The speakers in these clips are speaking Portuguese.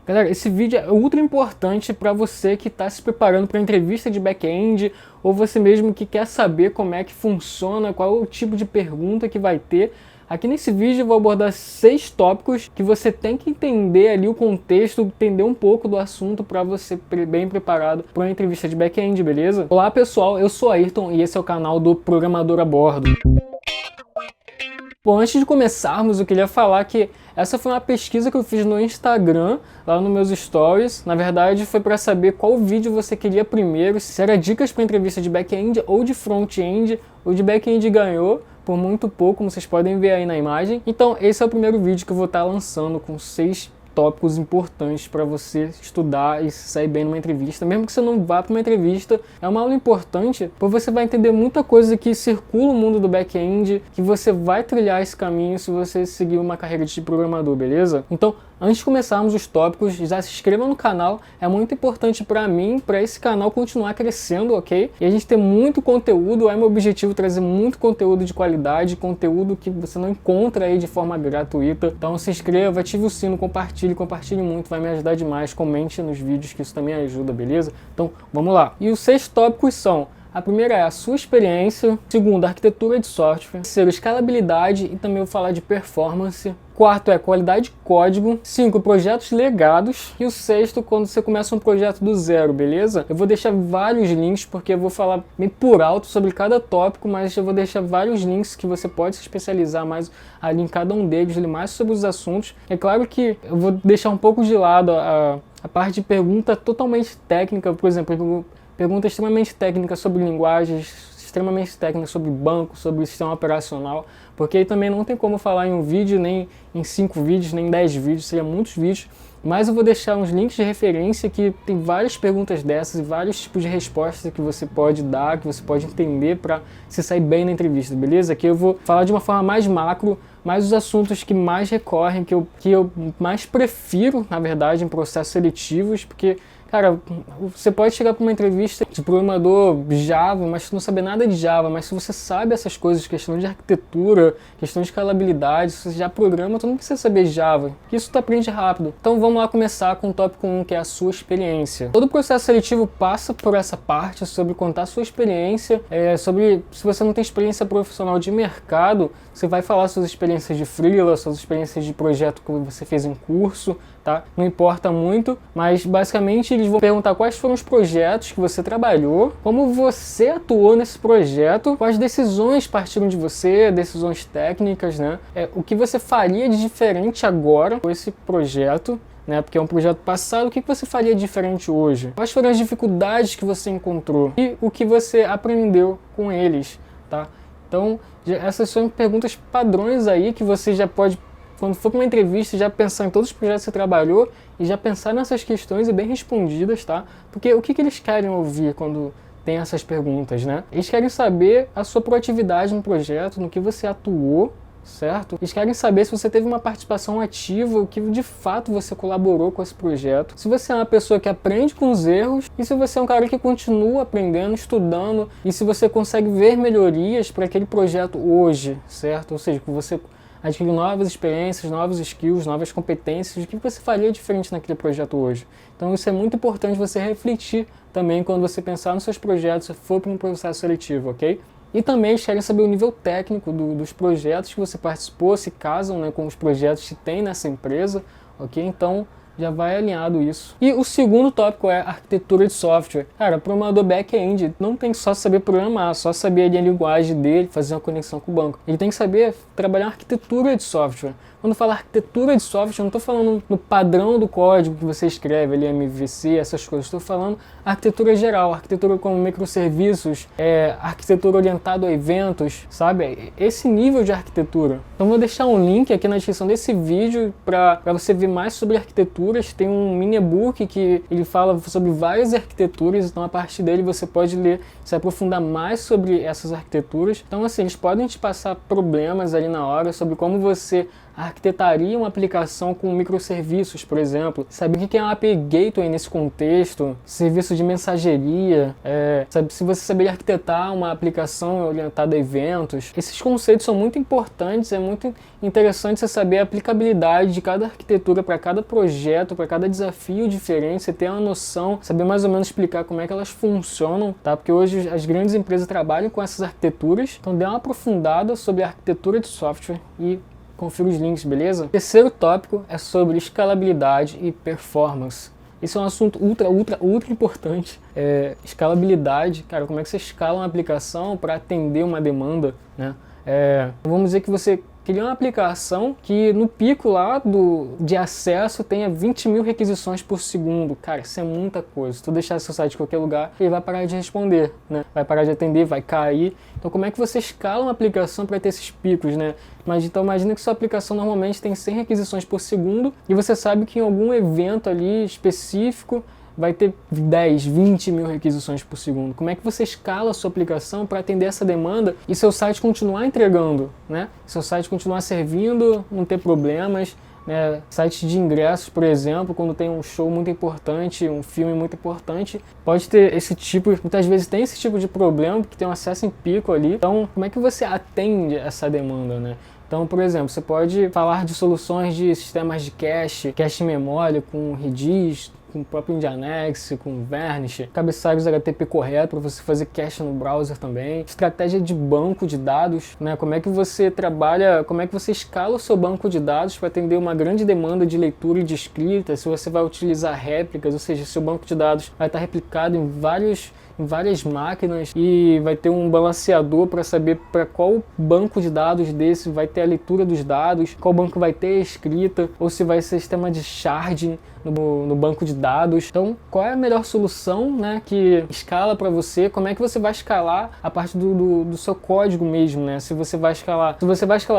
Galera, esse vídeo é ultra importante para você que está se preparando para entrevista de back-end ou você mesmo que quer saber como é que funciona, qual é o tipo de pergunta que vai ter. Aqui nesse vídeo eu vou abordar 6 tópicos que você tem que entender ali o contexto, entender um pouco do assunto para você bem preparado para uma entrevista de back-end, beleza? Olá pessoal, eu sou Ayrton e esse é o canal do Programador a Bordo. Bom, antes de começarmos, eu queria falar que essa foi uma pesquisa que eu fiz no Instagram, lá nos meus stories. Na verdade, foi para saber qual vídeo você queria primeiro, se era dicas para entrevista de back-end ou de front-end. O de back-end ganhou por muito pouco, como vocês podem ver aí na imagem. Então, esse é o primeiro vídeo que eu vou estar lançando com 6 tópicos importantes para você estudar e sair bem numa entrevista. Mesmo que você não vá para uma entrevista, é uma aula importante, porque você vai entender muita coisa que circula o mundo do back-end, que você vai trilhar esse caminho se você seguir uma carreira de programador, beleza? Então, antes de começarmos os tópicos, já se inscreva no canal, é muito importante para mim, para esse canal continuar crescendo, ok? E a gente tem muito conteúdo, é meu objetivo trazer muito conteúdo de qualidade, conteúdo que você não encontra aí de forma gratuita. Então se inscreva, ative o sino, compartilhe muito, vai me ajudar demais, comente nos vídeos que isso também ajuda, beleza? Então vamos lá. E os 6 tópicos são: a primeira é a sua experiência, segunda, arquitetura de software, terceiro, escalabilidade e também vou falar de performance. Quarto é qualidade de código. 5, projetos legados. E o 6º, quando você começa um projeto do zero, beleza? Eu vou deixar vários links, porque eu vou falar meio por alto sobre cada tópico, mas eu vou deixar vários links que você pode se especializar mais ali em cada um deles, ali mais sobre os assuntos. É claro que eu vou deixar um pouco de lado a parte de pergunta totalmente técnica, por exemplo, pergunta extremamente técnica sobre linguagens, extremamente técnica sobre banco, sobre sistema operacional, porque aí também não tem como falar em um vídeo, nem em 5 vídeos, nem em 10 vídeos, seria muitos vídeos, mas eu vou deixar uns links de referência que tem várias perguntas dessas e vários tipos de respostas que você pode dar, que você pode entender para se sair bem na entrevista, beleza? Aqui eu vou falar de uma forma mais macro, mas os assuntos que mais recorrem, que eu mais prefiro, na verdade, em processos seletivos, porque cara, você pode chegar para uma entrevista de programador Java, mas não saber nada de Java, mas se você sabe essas coisas, questão de arquitetura, questão de escalabilidade, se você já programa, tu não precisa saber Java, que isso tu aprende rápido. Então vamos lá começar com o tópico 1, que é a sua experiência. Todo processo seletivo passa por essa parte sobre contar a sua experiência, sobre se você não tem experiência profissional de mercado, você vai falar suas experiências de freela, suas experiências de projeto que você fez em curso, tá? Não importa muito, mas basicamente eles vão perguntar quais foram os projetos que você trabalhou, como você atuou nesse projeto, quais decisões partiram de você, decisões técnicas, né? O que você faria de diferente agora com esse projeto, né? Porque é um projeto passado, o que você faria diferente hoje? Quais foram as dificuldades que você encontrou e o que você aprendeu com eles, tá? Então, essas são perguntas padrões aí que você já pode, quando for para uma entrevista, já pensar em todos os projetos que você trabalhou e já pensar nessas questões e bem respondidas, tá? Porque o que eles querem ouvir quando tem essas perguntas, né? Eles querem saber a sua proatividade no projeto, no que você atuou, certo? Eles querem saber se você teve uma participação ativa, o que de fato você colaborou com esse projeto, se você é uma pessoa que aprende com os erros e se você é um cara que continua aprendendo, estudando e se você consegue ver melhorias para aquele projeto hoje, certo? Ou seja, que você adquiriu novas experiências, novos skills, novas competências, o que você faria diferente naquele projeto hoje. Então isso é muito importante você refletir também quando você pensar nos seus projetos, se for para um processo seletivo, ok? E também eles querem saber o nível técnico dos projetos que você participou, se casam, né, com os projetos que tem nessa empresa, ok? Então já vai alinhado isso. E o segundo tópico é arquitetura de software. Cara, programador back-end não tem que só saber programar, só saber ali a linguagem dele, fazer uma conexão com o banco. Ele tem que saber trabalhar arquitetura de software. Quando eu falo arquitetura de software, eu não estou falando no padrão do código que você escreve ali, MVC, essas coisas. Estou falando arquitetura geral, arquitetura como microserviços, arquitetura orientada a eventos, sabe? Esse nível de arquitetura. Então vou deixar um link aqui na descrição desse vídeo para você ver mais sobre arquiteturas. Tem um mini e-book que ele fala sobre várias arquiteturas, então a partir dele você pode ler, se aprofundar mais sobre essas arquiteturas. Então assim, eles podem te passar problemas ali na hora sobre como você arquitetaria uma aplicação com microserviços, por exemplo, saber o que é um API Gateway nesse contexto, serviço de mensageria, se você saber arquitetar uma aplicação orientada a eventos. Esses conceitos são muito importantes, é muito interessante você saber a aplicabilidade de cada arquitetura para cada projeto, para cada desafio diferente, você ter uma noção, saber mais ou menos explicar como é que elas funcionam, tá? Porque hoje as grandes empresas trabalham com essas arquiteturas, então dê uma aprofundada sobre a arquitetura de software e confira os links, beleza? Terceiro tópico é sobre escalabilidade e performance. Esse é um assunto ultra importante. Escalabilidade, cara, como é que você escala uma aplicação para atender uma demanda, né? Vamos dizer que você cria uma aplicação que no pico lá de acesso tenha 20 mil requisições por segundo. Cara, isso é muita coisa. Se tu deixar seu site em qualquer lugar, ele vai parar de responder, né? Vai parar de atender, vai cair. Então como é que você escala uma aplicação para ter esses picos, né? Então imagina que sua aplicação normalmente tem 100 requisições por segundo e você sabe que em algum evento ali específico vai ter 10, 20 mil requisições por segundo. Como é que você escala a sua aplicação para atender essa demanda e seu site continuar entregando, né? Seu site continuar servindo, não ter problemas, né? Sites de ingressos, por exemplo, quando tem um show muito importante, um filme muito importante, pode ter esse tipo, muitas vezes tem esse tipo de problema, porque tem um acesso em pico ali. Então, como é que você atende essa demanda, né? Então, por exemplo, você pode falar de soluções de sistemas de cache em memória com Redis, com o próprio Nginx, com Varnish, cabeçalhos HTTP correto para você fazer cache no browser também, estratégia de banco de dados, né? Como é que você trabalha, como é que você escala o seu banco de dados para atender uma grande demanda de leitura e de escrita, se você vai utilizar réplicas, ou seja, seu banco de dados vai estar replicado em várias máquinas e vai ter um balanceador para saber para qual banco de dados desse vai ter a leitura dos dados, qual banco vai ter a escrita, ou se vai ser sistema de sharding no banco de dados. Então, qual é a melhor solução, né, que escala para você? Como é que você vai escalar a parte do seu código mesmo, né? Se você vai escalar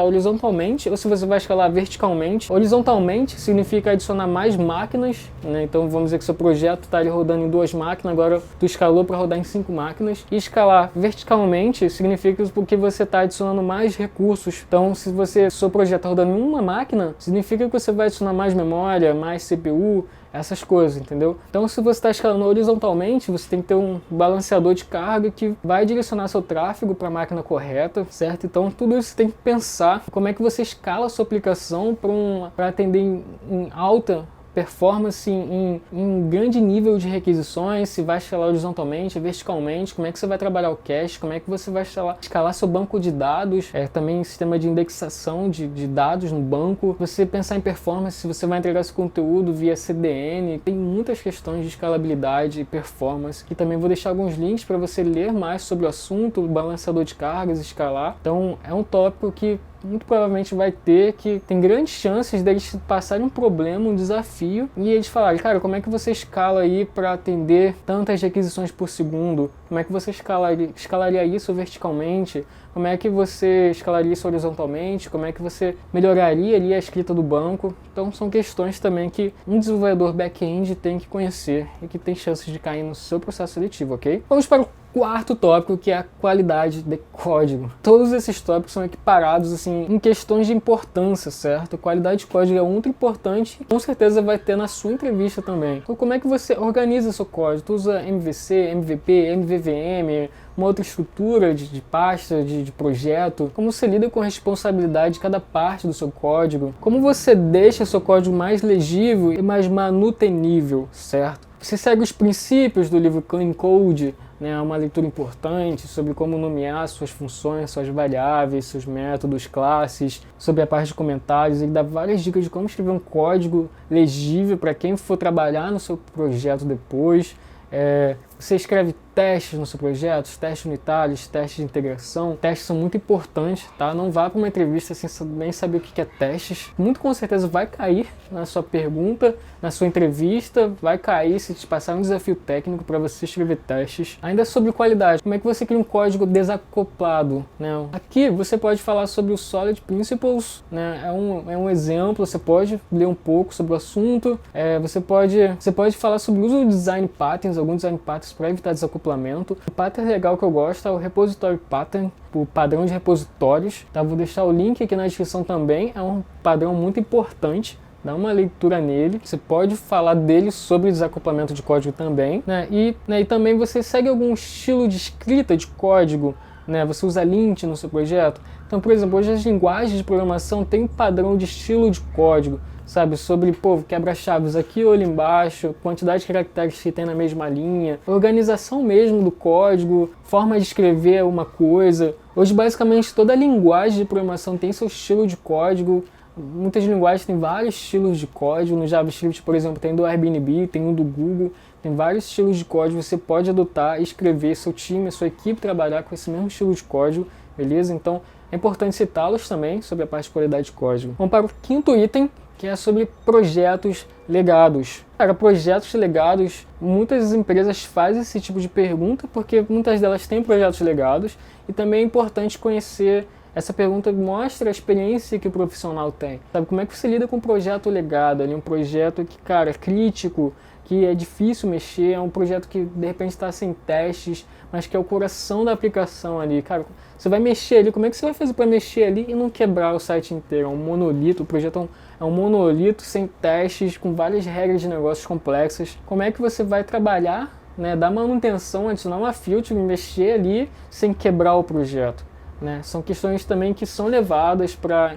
horizontalmente ou se você vai escalar verticalmente. Horizontalmente significa adicionar mais máquinas, né? Então, vamos dizer que seu projeto está ali rodando em 2 máquinas, agora tu escalou para rodar em 5 máquinas. E escalar verticalmente significa porque você está adicionando mais recursos. Então, se seu projeto está rodando em uma máquina, significa que você vai adicionar mais memória, mais CPU, essas coisas, entendeu? Então, se você está escalando horizontalmente, você tem que ter um balanceador de carga que vai direcionar seu tráfego para a máquina correta, certo? Então, tudo isso você tem que pensar como é que você escala a sua aplicação para atender em alta performance em um grande nível de requisições, se vai escalar horizontalmente, verticalmente, como é que você vai trabalhar o cache, como é que você vai escalar seu banco de dados, também sistema de indexação de dados no banco, você pensar em performance, se você vai entregar esse conteúdo via CDN, tem muitas questões de escalabilidade e performance, que também vou deixar alguns links para você ler mais sobre o assunto, o balanceador de cargas, escalar. Então é um tópico que muito provavelmente vai ter, que tem grandes chances deles passarem um problema, um desafio, e eles falarem, cara, como é que você escala aí para atender tantas requisições por segundo? Como é que você escalaria isso verticalmente? Como é que você escalaria isso horizontalmente? Como é que você melhoraria ali a escrita do banco? Então são questões também que um desenvolvedor back-end tem que conhecer e que tem chances de cair no seu processo seletivo, ok? Vamos para o quarto tópico, que é a qualidade de código. Todos esses tópicos são equiparados assim, em questões de importância, certo? Qualidade de código é muito importante e com certeza vai ter na sua entrevista também. Então como é que você organiza seu código? Tu usa MVC, MVP, MVVM, uma outra estrutura de pasta, de projeto? Como você lida com a responsabilidade de cada parte do seu código? Como você deixa seu código mais legível e mais manutenível, certo? Você segue os princípios do livro Clean Code, né, uma leitura importante sobre como nomear suas funções, suas variáveis, seus métodos, classes, sobre a parte de comentários. Ele dá várias dicas de como escrever um código legível para quem for trabalhar no seu projeto depois. Você escreve testes no seu projeto, testes unitários, testes de integração. Testes são muito importantes, tá? Não vá para uma entrevista sem nem saber o que é testes. Muito com certeza vai cair na sua pergunta, na sua entrevista, vai cair se te passar um desafio técnico para você escrever testes. Ainda sobre qualidade, como é que você cria um código desacoplado, né? Aqui você pode falar sobre o Solid Principles, né? É um exemplo, você pode ler um pouco sobre o assunto. Você pode falar sobre o uso de design patterns, alguns design patterns para evitar desacoplamento desacoplamento. O pattern legal que eu gosto é o Repository Pattern, o padrão de repositórios. Tá? Vou deixar o link aqui na descrição também, é um padrão muito importante. Dá uma leitura nele, você pode falar dele sobre desacoplamento de código também, né? E também você segue algum estilo de escrita de código, né? Você usa lint no seu projeto. Então, por exemplo, hoje as linguagens de programação têm um padrão de estilo de código, sabe? Sobre, quebra-chaves aqui ou ali embaixo, quantidade de caracteres que tem na mesma linha, organização mesmo do código, forma de escrever uma coisa. Hoje, basicamente, toda linguagem de programação tem seu estilo de código. Muitas linguagens têm vários estilos de código. No JavaScript, por exemplo, tem do Airbnb, tem um do Google, tem vários estilos de código. Você pode adotar e escrever, seu time, sua equipe trabalhar com esse mesmo estilo de código, beleza? Então é importante citá-los também sobre a parte de qualidade de código. Vamos para o quinto item, que é sobre projetos legados. Para projetos legados, muitas empresas fazem esse tipo de pergunta porque muitas delas têm projetos legados e também é importante conhecer. Essa pergunta mostra a experiência que o profissional tem. Sabe, como é que você lida com um projeto legado, ali, um projeto que, cara, é crítico, que é difícil mexer, é um projeto que de repente está sem testes, mas que é o coração da aplicação ali. Cara, você vai mexer ali, como é que você vai fazer para mexer ali e não quebrar o site inteiro? É um monolito, o projeto é um monolito sem testes, com várias regras de negócios complexas. Como é que você vai trabalhar, né, dar manutenção, adicionar uma feature, mexer ali sem quebrar o projeto? Né? São questões também que são levadas para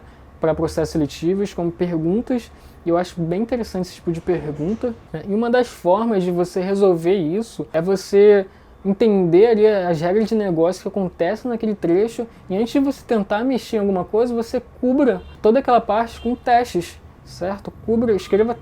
processos seletivos como perguntas, e eu acho bem interessante esse tipo de pergunta, né? E uma das formas de você resolver isso é você entender ali as regras de negócio que acontecem naquele trecho, e antes de você tentar mexer em alguma coisa, você cubra toda aquela parte com testes, certo?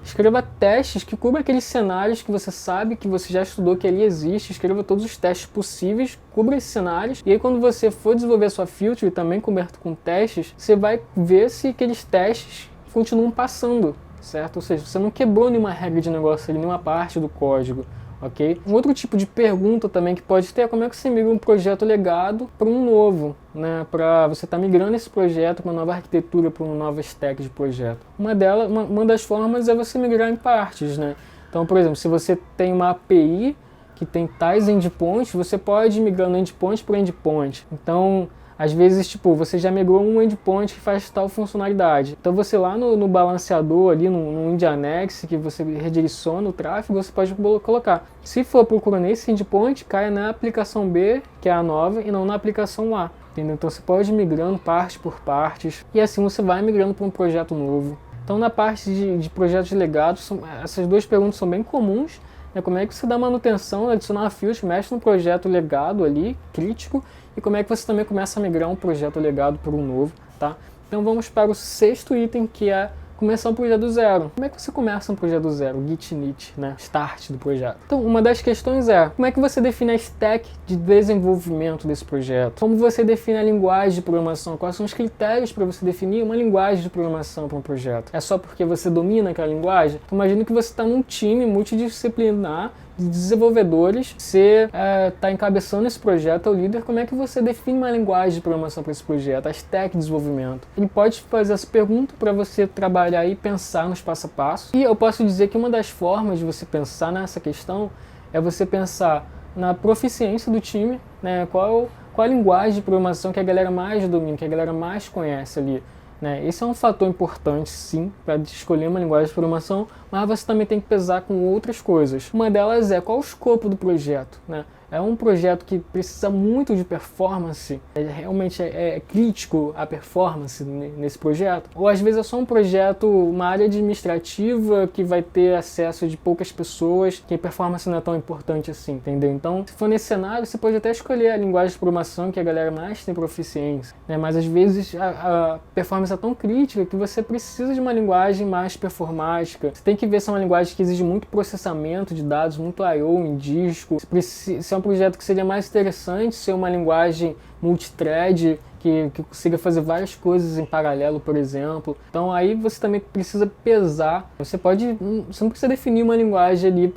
Escreva testes que cubram aqueles cenários que você sabe, que você já estudou que ali existe, escreva todos os testes possíveis, cubra esses cenários, e aí quando você for desenvolver a sua feature, também coberto com testes, você vai ver se aqueles testes continuam passando, certo? Ou seja, você não quebrou nenhuma regra de negócio ali, nenhuma parte do código. Okay? Um outro tipo de pergunta também que pode ter é como é que você migra um projeto legado para um novo, né? Para você estar migrando esse projeto para uma nova arquitetura, para uma nova stack de projeto. Uma das formas é você migrar em partes, né? Então, por exemplo, se você tem uma API que tem tais endpoints, você pode ir migrando endpoint por endpoint. Então, às vezes, você já migrou um endpoint que faz tal funcionalidade. Então, você lá no balanceador, ali no Nginx, que você redireciona o tráfego, você pode colocar. Se for procurando esse endpoint, caia na aplicação B, que é a nova, e não na aplicação A. Entendeu? Então, você pode ir migrando parte por partes, e assim você vai migrando para um projeto novo. Então, na parte de projetos legados, essas duas perguntas são bem comuns. Como é que você dá manutenção, adicionar uma feature, mexe no projeto legado ali, crítico, e como é que você também começa a migrar um projeto legado para um novo, tá? Então vamos para o sexto item, que é começar um projeto do zero. Como é que você começa um projeto do zero? Git init, né? Start do projeto. Então, uma das questões é, como é que você define a stack de desenvolvimento desse projeto? Como você define a linguagem de programação? Quais são os critérios para você definir uma linguagem de programação para um projeto? É só porque você domina aquela linguagem? Então, imagina que você está num time multidisciplinar de desenvolvedores, você está encabeçando esse projeto, é o líder. Como é que você define uma linguagem de programação para esse projeto, a stack de desenvolvimento? Ele pode fazer essa pergunta para você trabalhar e pensar nos passo a passo. E eu posso dizer que uma das formas de você pensar nessa questão é você pensar na proficiência do time, né? Qual a linguagem de programação que a galera mais domina, que a galera mais conhece ali. Né? Esse é um fator importante, sim, para escolher uma linguagem de programação, mas você também tem que pesar com outras coisas. Uma delas é qual o escopo do projeto, né? É um projeto que precisa muito de performance, realmente é crítico a performance nesse projeto? Ou às vezes é só um projeto, uma área administrativa que vai ter acesso de poucas pessoas, que a performance não é tão importante assim, entendeu? Então, se for nesse cenário, você pode até escolher a linguagem de programação que a galera mais tem proficiência, né? Mas às vezes a performance é tão crítica que você precisa de uma linguagem mais performática. Você tem que ver se é uma linguagem que exige muito processamento de dados, muito I/O em disco, se é um projeto que seria mais interessante ser uma linguagem multithread, que consiga fazer várias coisas em paralelo, por exemplo. Então aí você também precisa pesar. Você não precisa definir uma linguagem ali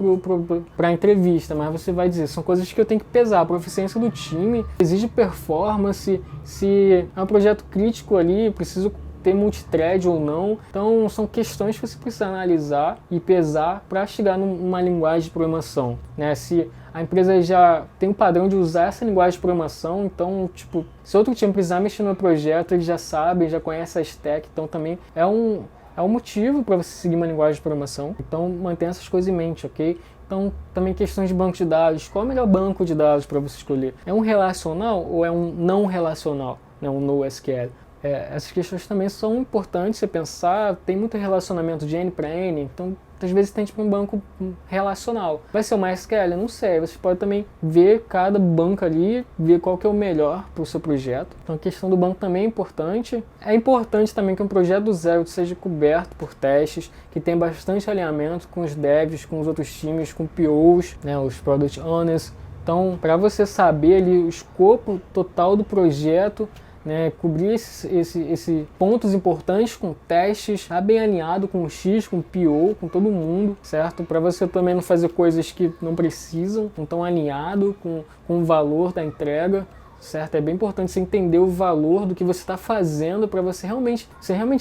para a entrevista, mas você vai dizer, são coisas que eu tenho que pesar. A proficiência do time, exige performance, se é um projeto crítico ali, preciso ter multithread ou não. Então são questões que você precisa analisar e pesar para chegar numa linguagem de programação, né? Se a empresa já tem o padrão de usar essa linguagem de programação, então, tipo, se outro time precisar mexer no projeto, eles já sabem, já conhecem a stack, então também é um motivo para você seguir uma linguagem de programação. Então mantenha essas coisas em mente, ok? Então também questões de banco de dados. Qual é o melhor banco de dados para você escolher? É um relacional ou é um não relacional, né? Um NoSQL? Essas questões também são importantes você pensar. Tem muito relacionamento de N para N, então às vezes tende para um banco relacional. Vai ser o MySQL? Eu não sei. Você pode também ver cada banco ali, ver qual que é o melhor para o seu projeto. Então a questão do banco também é importante. É importante também que um projeto do zero seja coberto por testes, que tenha bastante alinhamento com os devs, com os outros times, com POs, né, os Product Owners. Então, para você saber ali o escopo total do projeto, né, cobrir esses pontos importantes com testes, tá bem alinhado com o X, com o PO, com todo mundo, certo? Para você também não fazer coisas que não precisam, não estão alinhado com o valor da entrega, certo? É bem importante você entender o valor do que você está fazendo para você realmente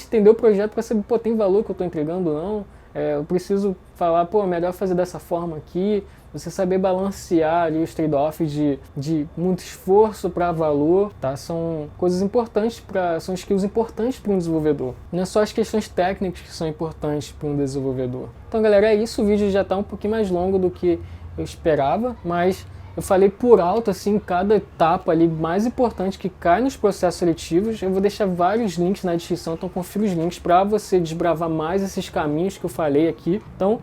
entender o projeto para saber, pô, tem valor que eu estou entregando ou não? Eu preciso falar, pô, é melhor fazer dessa forma aqui. Você saber balancear ali os trade-offs de muito esforço para valor, tá? São coisas importantes, são skills importantes para um desenvolvedor. Não é só as questões técnicas que são importantes para um desenvolvedor. Então, galera, é isso. O vídeo já está um pouquinho mais longo do que eu esperava, mas eu falei por alto, assim, cada etapa ali mais importante que cai nos processos seletivos. Eu vou deixar vários links na descrição, então confira os links para você desbravar mais esses caminhos que eu falei aqui. Então,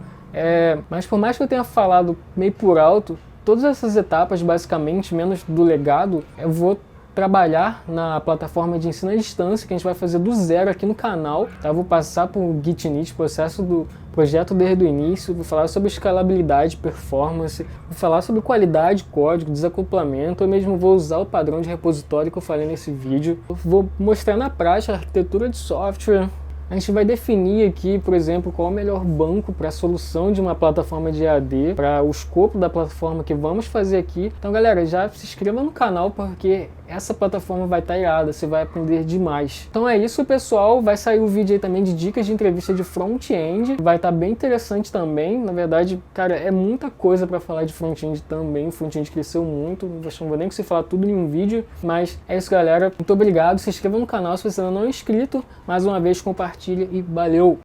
mas por mais que eu tenha falado meio por alto, todas essas etapas, basicamente, menos do legado, eu vou trabalhar na plataforma de ensino à distância, que a gente vai fazer do zero aqui no canal, tá? Eu vou passar por um Git-init, processo do projeto desde o início, vou falar sobre escalabilidade, performance, vou falar sobre qualidade, código, desacoplamento, eu mesmo vou usar o padrão de repositório que eu falei nesse vídeo. Eu vou mostrar na prática a arquitetura de software. A gente vai definir aqui, por exemplo, qual é o melhor banco para a solução de uma plataforma de EAD, para o escopo da plataforma que vamos fazer aqui. Então, galera, já se inscreva no canal porque essa plataforma vai estar irada, você vai aprender demais. Então é isso, pessoal. Vai sair o vídeo aí também de dicas de entrevista de front-end. Vai estar bem interessante também. Na verdade, cara, é muita coisa para falar de front-end também. O front-end cresceu muito. Não vou nem conseguir falar tudo em um vídeo. Mas é isso, galera. Muito obrigado. Se inscreva no canal se você ainda não é inscrito. Mais uma vez, compartilha e valeu!